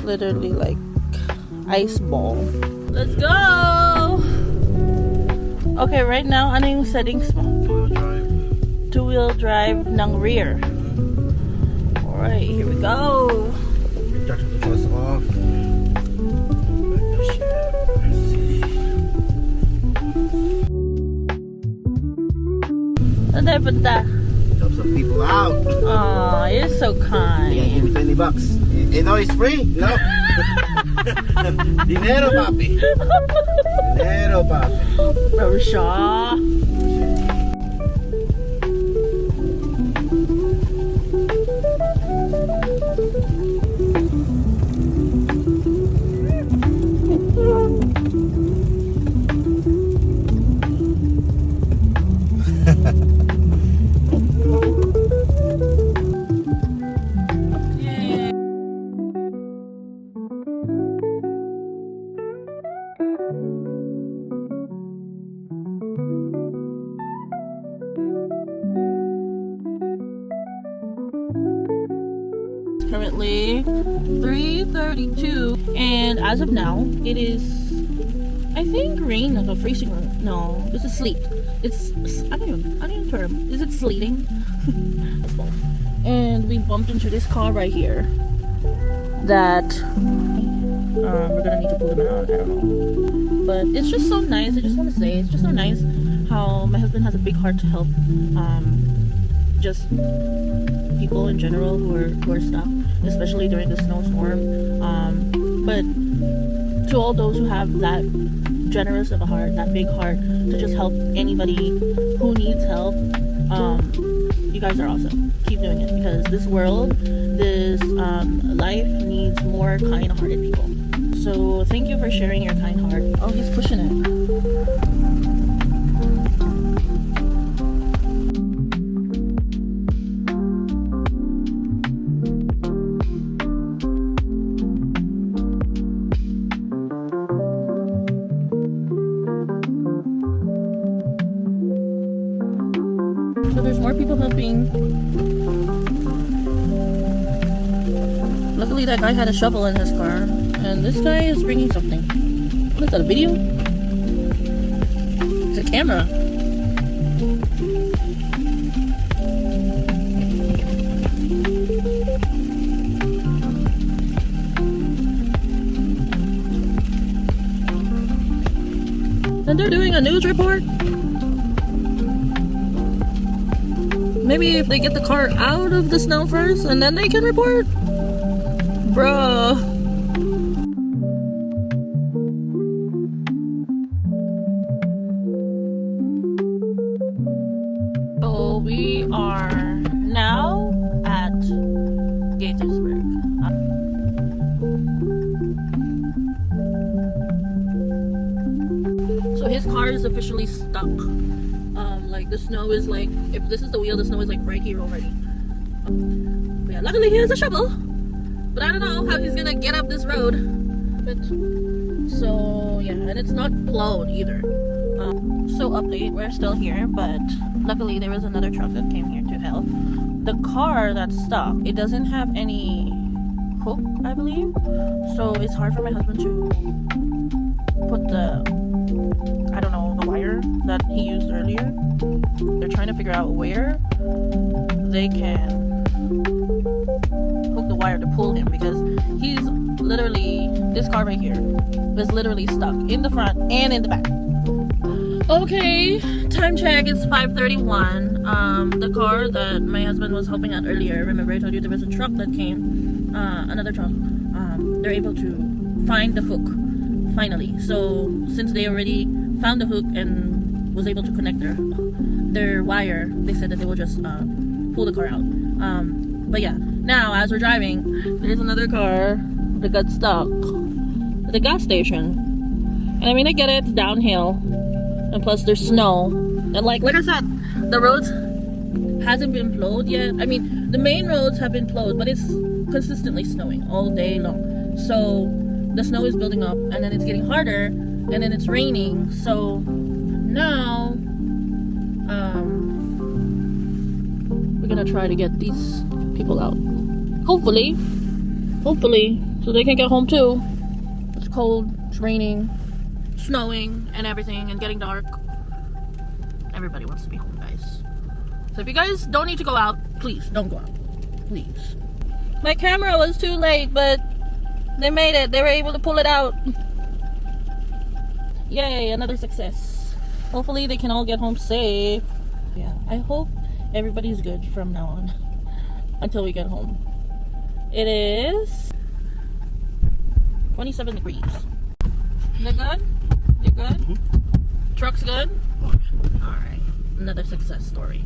literally like ice ball. Let's go! Okay, right now, ano yung settings mo? Two-wheel drive ng rear. Alright, here we go! Jack the bus off. Saan tayo punta? Help some people out. Aw, you're so kind. Yeah, give me $20. You know it's free? No? Dinero, papi. Dinero, papi. From Shaw. Currently 3:32, and as of now it is, I think, rain or freezing. No, this is sleet. It's, I don't even term. Is it sleeting? It's both. And we bumped into this car right here that we're gonna need to pull them out. I don't know, but it's just so nice. I just want to say it's just so nice how my husband has a big heart to help just people in general who are stuck, especially during the snowstorm. But to all those who have that generous of a heart, that big heart to just help anybody who needs help, you guys are awesome. Keep doing it, because this world, this life needs more kind-hearted people. So thank you for sharing your kind heart. Oh, he's pushing it. So there's more people helping. Luckily that guy had a shovel in his car, and this guy is bringing something. What is that, a video? It's a camera. And they're doing a news report. Maybe if they get the car out of the snow first and then they can report? Bruh. So we are now at Gaithersburg. So his car is officially stuck. Like the snow is like, if this is the wheel, the snow is like right here already. But yeah, luckily he has a shovel. But I don't know how he's gonna get up this road. But so yeah, and it's not plowed either. So update, we're still here, but luckily there was another truck that came here to help. The car that's stuck, it doesn't have any hook, I believe. So it's hard for my husband to put the, I don't know, the wire that he used earlier. They're trying to figure out where they can hook the wire to pull him, because he's literally, this car right here is literally stuck in the front and in the back. Okay, time check, it's 5:31. The car that my husband was helping out earlier, remember I told you there was a truck that came, another truck, they're able to find the hook finally. So since they already found the hook and was able to connect their wire, they said that they will just pull the car out. But yeah, now as we're driving, there's another car that got stuck at the gas station. And I mean, I get it, it's downhill, and plus there's snow, and like I said, the roads hasn't been plowed yet. I mean, the main roads have been plowed, but it's consistently snowing all day long. So the snow is building up, and then it's getting harder, and then it's raining. So now we're gonna try to get these people out. Hopefully, so so they can get home too. It's cold, it's raining, snowing, and everything, and getting dark. Everybody wants to be home, guys. So if you guys don't need to go out, please don't go out. Please. My camera was too late, but they made it. They were able to pull it out. Yay, another success. Hopefully they can all get home safe. Yeah, I hope everybody's good from now on until we get home. It is 27 degrees. They're good? You're good? Truck's good? Alright, another success story.